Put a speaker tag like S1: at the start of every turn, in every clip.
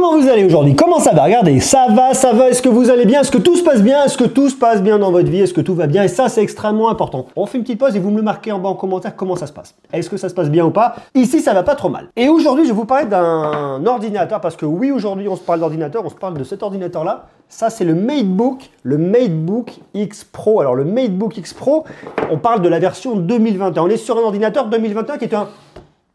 S1: Comment vous allez aujourd'hui? Comment ça va? Regardez, ça va, est-ce que vous allez bien? Est-ce que tout se passe bien? Est-ce que tout se passe bien dans votre vie? Est-ce que tout va bien? Et ça, c'est extrêmement important. On fait une petite pause et vous me le marquez en bas en commentaire comment ça se passe. Est-ce que ça se passe bien ou pas? Ici, ça va pas trop mal. Et aujourd'hui, je vais vous parler d'un ordinateur parce que oui, aujourd'hui, on se parle d'ordinateur, on se parle de cet ordinateur-là. Ça, c'est le MateBook X Pro. Alors, le MateBook X Pro, on parle de la version 2021. On est sur un ordinateur 2021 qui est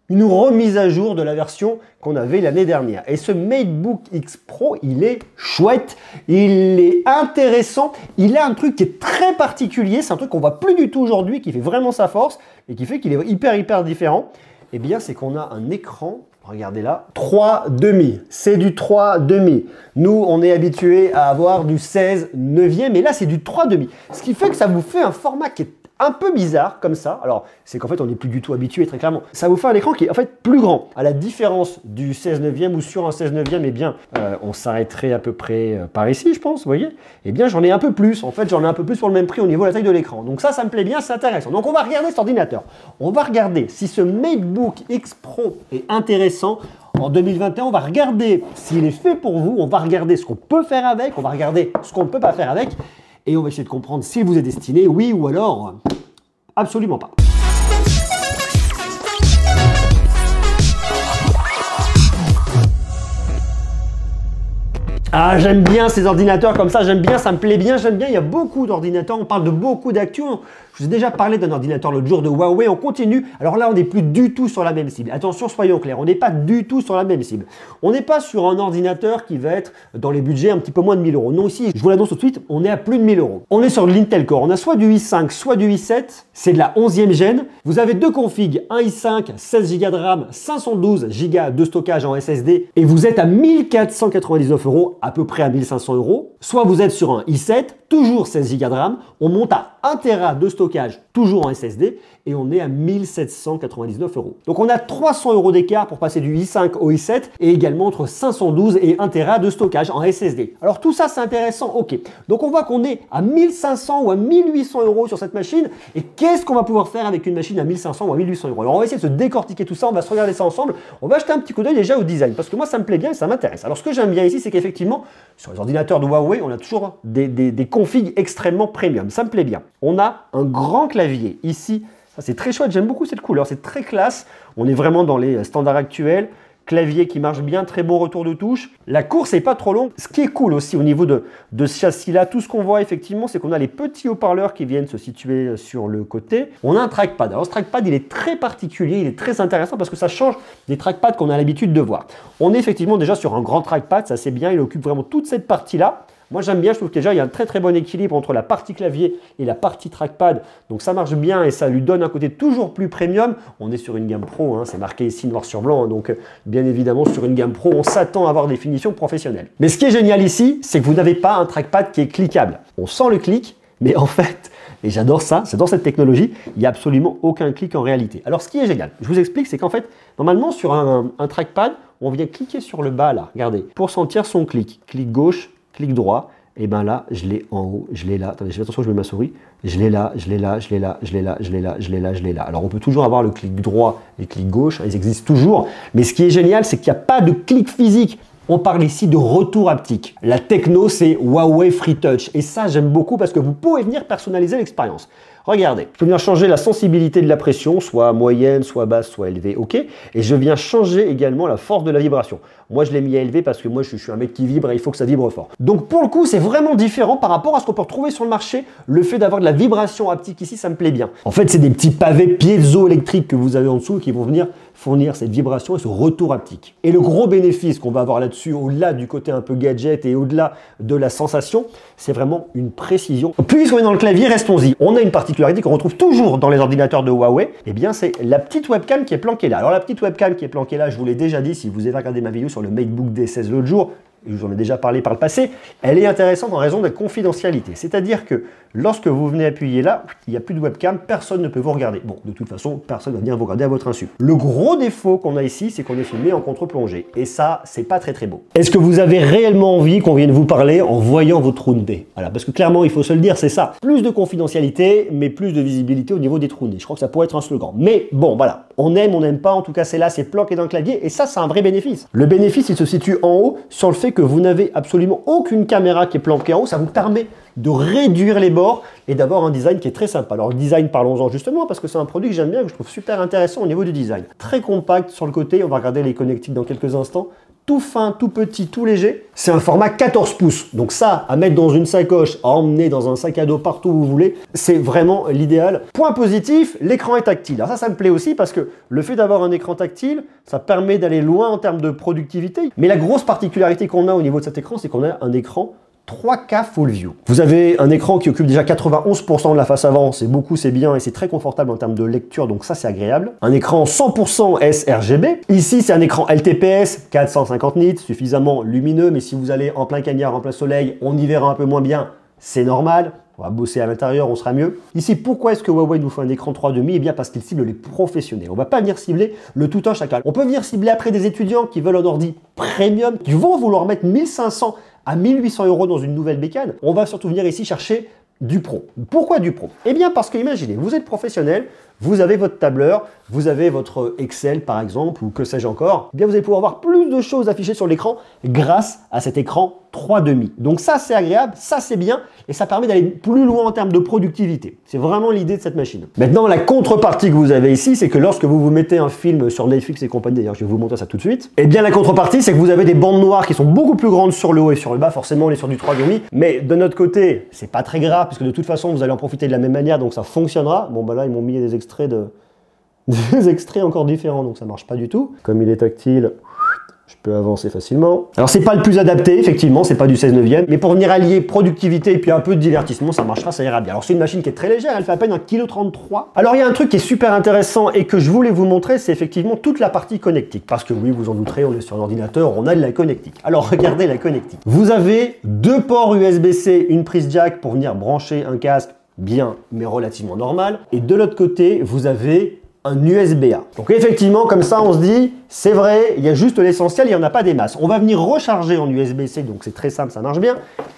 S1: une remise à jour de la version qu'on avait l'année dernière. Et ce MateBook X Pro, il est chouette, il est intéressant, il a un truc qui est très particulier, c'est un truc qu'on voit plus du tout aujourd'hui, qui fait vraiment sa force et qui fait qu'il est hyper différent. Eh bien, c'est qu'on a un écran, regardez là, 3,5. C'est du 3,5. Nous, on est habitué à avoir du 16/9, et là, c'est du 3,5. Ce qui fait que ça vous fait un format qui est un peu bizarre comme ça. Alors, c'est qu'en fait, on n'est plus du tout habitué, très clairement. Ça vous fait un écran qui est en fait plus grand. À la différence du 16/9 ou sur un 16/9, eh bien, on s'arrêterait à peu près par ici, je pense, vous voyez. Eh bien, j'en ai un peu plus. En fait, j'en ai un peu plus pour le même prix au niveau de la taille de l'écran. Donc ça me plaît bien, c'est intéressant. Donc, on va regarder cet ordinateur. On va regarder si ce MateBook X Pro est intéressant. En 2021, on va regarder s'il est fait pour vous. On va regarder ce qu'on peut faire avec. On va regarder ce qu'on ne peut pas faire avec. Et on va essayer de comprendre s'il vous est destiné, oui ou alors absolument pas. Ah, j'aime bien ces ordinateurs comme ça, j'aime bien, ça me plaît bien, j'aime bien. Il y a beaucoup d'ordinateurs, on parle de beaucoup d'actu. Je vous ai déjà parlé d'un ordinateur l'autre jour de Huawei, on continue. Alors là, on n'est plus du tout sur la même cible. Attention, soyons clairs, on n'est pas du tout sur la même cible. On n'est pas sur un ordinateur qui va être dans les budgets un petit peu moins de 1000 euros. Non, ici, je vous l'annonce tout de suite, on est à plus de 1000 euros. On est sur de l'Intel Core, on a soit du i5, soit du i7. C'est de la 11e gêne. Vous avez deux configs, un i5, 16 Go de RAM, 512 Go de stockage en SSD. Et vous êtes à 1499 euros, à peu près à 1500 euros. Soit vous êtes sur un i7, toujours 16 Go de RAM, on monte à 1 Tera de stockage, toujours en SSD, et on est à 1799 euros. Donc on a 300 euros d'écart pour passer du i5 au i7, et également entre 512 et 1 Tera de stockage en SSD. Alors tout ça c'est intéressant, ok. Donc on voit qu'on est à 1500 ou à 1800 euros sur cette machine, et qu'est-ce qu'on va pouvoir faire avec une machine à 1500 ou à 1800 euros? Alors on va essayer de se décortiquer tout ça, on va se regarder ça ensemble, on va jeter un petit coup d'œil déjà au design, parce que moi ça me plaît bien et ça m'intéresse. Alors ce que j'aime bien ici, c'est qu'effectivement, sur les ordinateurs de Huawei, on a toujours des configs extrêmement premium, ça me plaît bien. On a un grand clavier ici, ça c'est très chouette, j'aime beaucoup cette couleur, c'est très classe, on est vraiment dans les standards actuels, clavier qui marche bien, très bon retour de touche, la course n'est pas trop longue. Ce qui est cool aussi au niveau de ce châssis-là, tout ce qu'on voit effectivement, c'est qu'on a les petits haut-parleurs qui viennent se situer sur le côté. On a un trackpad, alors ce trackpad il est très particulier, il est très intéressant parce que ça change des trackpads qu'on a l'habitude de voir. On est effectivement déjà sur un grand trackpad, ça c'est bien, il occupe vraiment toute cette partie-là. Moi j'aime bien, je trouve que déjà il y a un très bon équilibre entre la partie clavier et la partie trackpad, donc ça marche bien et ça lui donne un côté toujours plus premium. On est sur une gamme pro, hein, c'est marqué ici noir sur blanc, hein, donc bien évidemment sur une gamme pro on s'attend à avoir des finitions professionnelles. Mais ce qui est génial ici, c'est que vous n'avez pas un trackpad qui est cliquable. On sent le clic, mais en fait, et j'adore ça, c'est dans cette technologie, il n'y a absolument aucun clic en réalité. Alors ce qui est génial, je vous explique, c'est qu'en fait, normalement sur un trackpad, on vient cliquer sur le bas là, regardez, pour sentir son clic. Clic gauche, clic droit, et bien là, je l'ai en haut, je l'ai là. Attendez, je fais attention, je mets ma souris. Je l'ai là, je l'ai là, je l'ai là, je l'ai là, je l'ai là, je l'ai là, je l'ai là. Alors on peut toujours avoir le clic droit et le clic gauche, ils existent toujours. Mais ce qui est génial, c'est qu'il n'y a pas de clic physique. On parle ici de retour haptique. La techno, c'est Huawei Free Touch. Et ça, j'aime beaucoup parce que vous pouvez venir personnaliser l'expérience. Regardez, je peux venir changer la sensibilité de la pression, soit moyenne, soit basse, soit élevée, ok. Et je viens changer également la force de la vibration. Moi, je l'ai mis à élevé parce que moi, je suis un mec qui vibre et il faut que ça vibre fort. Donc, pour le coup, c'est vraiment différent par rapport à ce qu'on peut retrouver sur le marché. Le fait d'avoir de la vibration haptique ici, ça me plaît bien. En fait, c'est des petits pavés piézoélectriques que vous avez en dessous qui vont venir fournir cette vibration et ce retour haptique. Et le gros bénéfice qu'on va avoir là-dessus, au-delà du côté un peu gadget et au-delà de la sensation, c'est vraiment une précision. Puisqu'on est dans le clavier, restons-y. On a une particularité qu'on retrouve toujours dans les ordinateurs de Huawei, et bien c'est la petite webcam qui est planquée là. Alors la petite webcam qui est planquée là, je vous l'ai déjà dit, si vous avez regardé ma vidéo sur le MateBook D16 l'autre jour, je vous en ai déjà parlé par le passé, elle est intéressante en raison de la confidentialité. C'est-à-dire que lorsque vous venez appuyer là, il n'y a plus de webcam, personne ne peut vous regarder. Bon, de toute façon, personne ne va venir vous regarder à votre insu. Le gros défaut qu'on a ici, c'est qu'on est filmé en contre-plongée. Et ça, c'est pas très beau. Est-ce que vous avez réellement envie qu'on vienne vous parler en voyant votre trou de nez? Voilà, parce que clairement, il faut se le dire, c'est ça. Plus de confidentialité, mais plus de visibilité au niveau des trous de nez. Je crois que ça pourrait être un slogan. Mais bon, voilà. On aime, on n'aime pas, en tout cas c'est là, c'est planqué dans le clavier, et ça c'est un vrai bénéfice. Le bénéfice il se situe en haut sur le fait que vous n'avez absolument aucune caméra qui est planquée en haut, ça vous permet de réduire les bords et d'avoir un design qui est très sympa. Alors le design, parlons-en justement, parce que c'est un produit que j'aime bien, que je trouve super intéressant au niveau du design. Très compact sur le côté, on va regarder les connectiques dans quelques instants. Tout fin, tout petit, tout léger. C'est un format 14 pouces. Donc ça, à mettre dans une sacoche, à emmener dans un sac à dos partout où vous voulez, c'est vraiment l'idéal. Point positif, l'écran est tactile. Alors ça me plaît aussi parce que le fait d'avoir un écran tactile, ça permet d'aller loin en termes de productivité. Mais la grosse particularité qu'on a au niveau de cet écran, c'est qu'on a un écran 3K Full View. Vous avez un écran qui occupe déjà 91% de la face avant, c'est beaucoup, c'est bien et c'est très confortable en termes de lecture, donc ça c'est agréable. Un écran 100% sRGB. Ici c'est un écran LTPS, 450 nits, suffisamment lumineux, mais si vous allez en plein cagnard, en plein soleil, on y verra un peu moins bien, c'est normal. On va bosser à l'intérieur, on sera mieux. Ici, pourquoi est-ce que Huawei nous fait un écran 3,5? Eh bien parce qu'il cible les professionnels. On ne va pas venir cibler le tout un chacun. On peut venir cibler après des étudiants qui veulent un ordi premium, qui vont vouloir mettre 1500 à 1800 € dans une nouvelle bécane. On va surtout venir ici chercher du pro. Pourquoi du pro? Eh bien parce que imaginez, vous êtes professionnel, vous avez votre tableur, vous avez votre Excel par exemple, ou que sais-je encore, eh bien vous allez pouvoir avoir plus de choses affichées sur l'écran grâce à cet écran 3,5. Donc ça c'est agréable, ça c'est bien, et ça permet d'aller plus loin en termes de productivité. C'est vraiment l'idée de cette machine. Maintenant la contrepartie que vous avez ici, c'est que lorsque vous vous mettez un film sur Netflix et compagnie, d'ailleurs je vais vous montrer ça tout de suite, eh bien la contrepartie c'est que vous avez des bandes noires qui sont beaucoup plus grandes sur le haut et sur le bas, forcément on est sur du 3,5, mais de notre côté c'est pas très grave, puisque de toute façon vous allez en profiter de la même manière, donc ça fonctionnera. Bon bah là ils m'ont mis des extraits des extraits encore différents, donc ça marche pas du tout. Comme il est tactile, je peux avancer facilement. Alors c'est pas le plus adapté, effectivement, c'est pas du 16/9, mais pour venir allier productivité et puis un peu de divertissement, ça marchera, ça ira bien. Alors c'est une machine qui est très légère, elle fait à peine 1,33 kg. Alors il y a un truc qui est super intéressant et que je voulais vous montrer, c'est effectivement toute la partie connectique. Parce que oui, vous en douterez, on est sur un ordinateur, on a de la connectique. Alors regardez la connectique. Vous avez deux ports USB-C, une prise jack pour venir brancher un casque bien, mais relativement normal. Et de l'autre côté, vous avez un USB-A. Donc effectivement, comme ça, on se dit, c'est vrai, il y a juste l'essentiel, il n'y en a pas des masses. On va venir recharger en USB-C, donc c'est très simple, ça marche bien.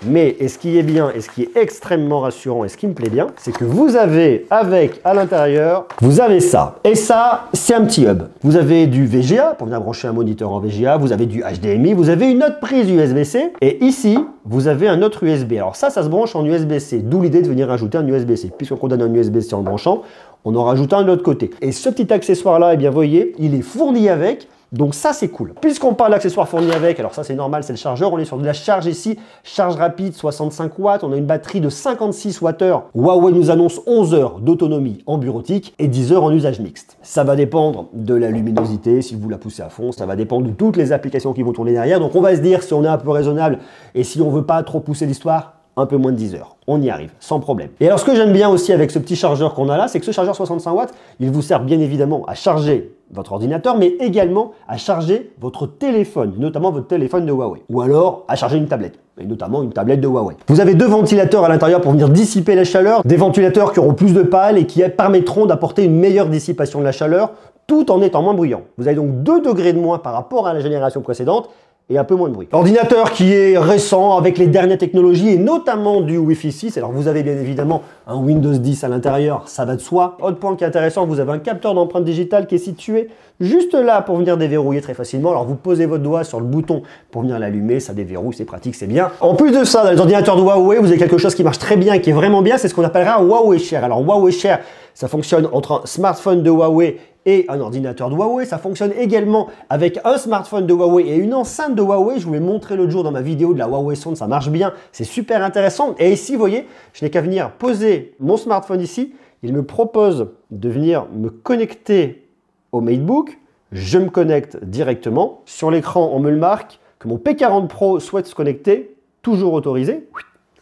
S1: Mais et ce qui est bien, et ce qui est extrêmement rassurant, et ce qui me plaît bien, c'est que vous avez avec, à l'intérieur, vous avez ça. Et ça, c'est un petit hub. Vous avez du VGA, pour venir brancher un moniteur en VGA, vous avez du HDMI, vous avez une autre prise USB-C, et ici, vous avez un autre USB. Alors ça se branche en USB-C, d'où l'idée de venir ajouter un USB-C. Puisqu'on donne un USB-C en le branchant, on en rajoute un de l'autre côté. Et ce petit accessoire-là, eh bien, voyez, il est fourni avec. Donc ça, c'est cool. Puisqu'on parle d'accessoires fournis avec, alors ça, c'est normal, c'est le chargeur. On est sur de la charge ici, charge rapide, 65 watts. On a une batterie de 56 Wh. Huawei nous annonce 11 heures d'autonomie en bureautique et 10 heures en usage mixte. Ça va dépendre de la luminosité, si vous la poussez à fond. Ça va dépendre de toutes les applications qui vont tourner derrière. Donc on va se dire, si on est un peu raisonnable et si on veut pas trop pousser l'histoire, un peu moins de 10 heures. On y arrive, sans problème. Et alors, ce que j'aime bien aussi avec ce petit chargeur qu'on a là, c'est que ce chargeur 65 watts, il vous sert bien évidemment à charger votre ordinateur, mais également à charger votre téléphone, notamment votre téléphone de Huawei. Ou alors à charger une tablette, et notamment une tablette de Huawei. Vous avez deux ventilateurs à l'intérieur pour venir dissiper la chaleur, des ventilateurs qui auront plus de pales et qui permettront d'apporter une meilleure dissipation de la chaleur, tout en étant moins bruyant. Vous avez donc 2 degrés de moins par rapport à la génération précédente, et un peu moins de bruit. Ordinateur qui est récent avec les dernières technologies et notamment du Wi-Fi 6. Alors vous avez bien évidemment un Windows 10 à l'intérieur, ça va de soi. Autre point qui est intéressant, vous avez un capteur d'empreinte digitale qui est situé juste là pour venir déverrouiller très facilement. Alors vous posez votre doigt sur le bouton pour venir l'allumer, ça déverrouille, c'est pratique, c'est bien. En plus de ça, dans les ordinateurs de Huawei, vous avez quelque chose qui marche très bien et qui est vraiment bien, c'est ce qu'on appellera un Huawei Share. Alors Huawei Share, ça fonctionne entre un smartphone de Huawei et un ordinateur de Huawei. Ça fonctionne également avec un smartphone de Huawei et une enceinte de Huawei. Je vous l'ai montré l'autre jour dans ma vidéo de la Huawei Sound, ça marche bien, c'est super intéressant. Et ici, vous voyez, je n'ai qu'à venir poser mon smartphone ici. Il me propose de venir me connecter au MateBook. Je me connecte directement. Sur l'écran, on me le marque que mon P40 Pro souhaite se connecter, toujours autorisé.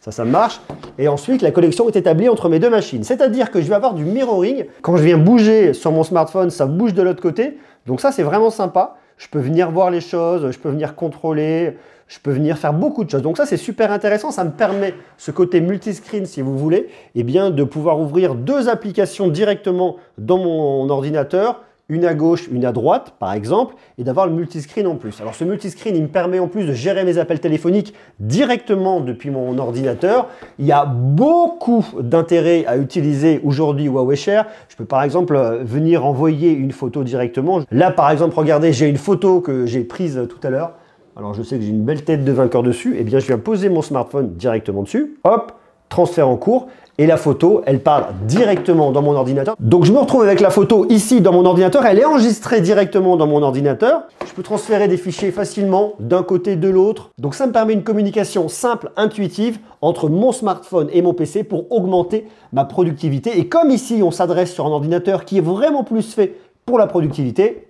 S1: Ça marche. Et ensuite, la connexion est établie entre mes deux machines. C'est-à-dire que je vais avoir du mirroring. Quand je viens bouger sur mon smartphone, ça bouge de l'autre côté. Donc ça, c'est vraiment sympa. Je peux venir voir les choses, je peux venir contrôler, je peux venir faire beaucoup de choses. Donc ça, c'est super intéressant. Ça me permet, ce côté multiscreen, si vous voulez, eh bien, de pouvoir ouvrir 2 applications directement dans mon ordinateur une à gauche, une à droite, par exemple, et d'avoir le multiscreen en plus. Alors ce multiscreen, il me permet en plus de gérer mes appels téléphoniques directement depuis mon ordinateur. Il y a beaucoup d'intérêt à utiliser aujourd'hui Huawei Share. Je peux par exemple venir envoyer une photo directement. Là, par exemple, regardez, j'ai une photo que j'ai prise tout à l'heure. Alors je sais que j'ai une belle tête de vainqueur dessus. Eh bien, je viens poser mon smartphone directement dessus. Hop, transfert en cours. Et la photo, elle part directement dans mon ordinateur. Donc je me retrouve avec la photo ici dans mon ordinateur. Elle est enregistrée directement dans mon ordinateur. Je peux transférer des fichiers facilement d'un côté de l'autre. Donc ça me permet une communication simple, intuitive entre mon smartphone et mon PC pour augmenter ma productivité. Et comme ici, on s'adresse sur un ordinateur qui est vraiment plus fait pour la productivité,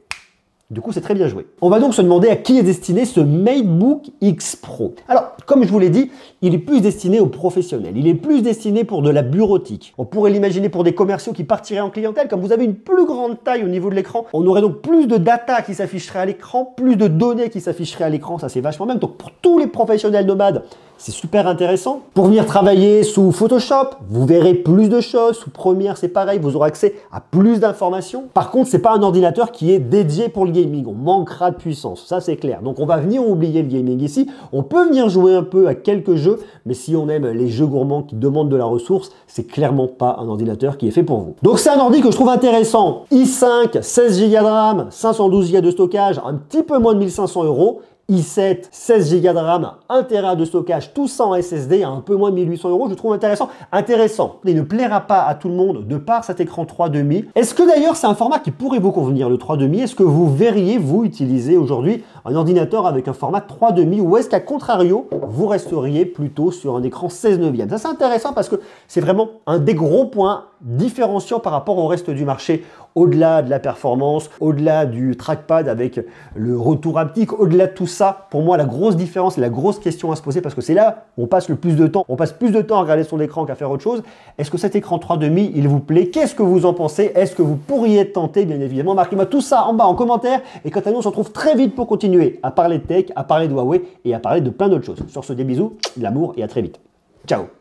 S1: du coup, c'est très bien joué. On va donc se demander à qui est destiné ce MateBook X Pro. Alors, comme je vous l'ai dit, il est plus destiné aux professionnels. Il est plus destiné pour de la bureautique. On pourrait l'imaginer pour des commerciaux qui partiraient en clientèle. Comme vous avez une plus grande taille au niveau de l'écran, on aurait donc plus de data qui s'afficherait à l'écran, plus de données qui s'afficheraient à l'écran. Ça, c'est vachement bien. Donc, pour tous les professionnels nomades, c'est super intéressant. Pour venir travailler sous Photoshop, vous verrez plus de choses. Sous Premiere, c'est pareil, vous aurez accès à plus d'informations. Par contre, c'est pas un ordinateur qui est dédié pour le gaming. On manquera de puissance, ça c'est clair. Donc on va venir oublier le gaming ici. On peut venir jouer un peu à quelques jeux, mais si on aime les jeux gourmands qui demandent de la ressource, c'est clairement pas un ordinateur qui est fait pour vous. Donc c'est un ordi que je trouve intéressant. i5, 16 Go de RAM, 512 Go de stockage, un petit peu moins de 1500 €. i7, 16 Go de RAM, 1 Tera de stockage, tout ça en SSD à un peu moins de 1800 €, je trouve intéressant. Il ne plaira pas à tout le monde de par cet écran 3,5. Est-ce que d'ailleurs c'est un format qui pourrait vous convenir, le 3,5? Est-ce que vous verriez, vous, utiliser aujourd'hui un ordinateur avec un format 3,5 ou est-ce qu'à contrario, vous resteriez plutôt sur un écran 16/9? Ça c'est intéressant parce que c'est vraiment un des gros points différenciants par rapport au reste du marché. Au-delà de la performance, au-delà du trackpad avec le retour haptique, au-delà de tout ça, pour moi, la grosse différence et la grosse question à se poser, parce que c'est là où on passe le plus de temps. On passe plus de temps à regarder son écran qu'à faire autre chose. Est-ce que cet écran 3,5, il vous plaît? Qu'est-ce que vous en pensez? Est-ce que vous pourriez être tenté? Bien évidemment, marquez-moi tout ça en bas en commentaire. Et quant à nous, on se retrouve très vite pour continuer à parler de tech, à parler de Huawei et à parler de plein d'autres choses. Sur ce, des bisous, de l'amour et à très vite. Ciao!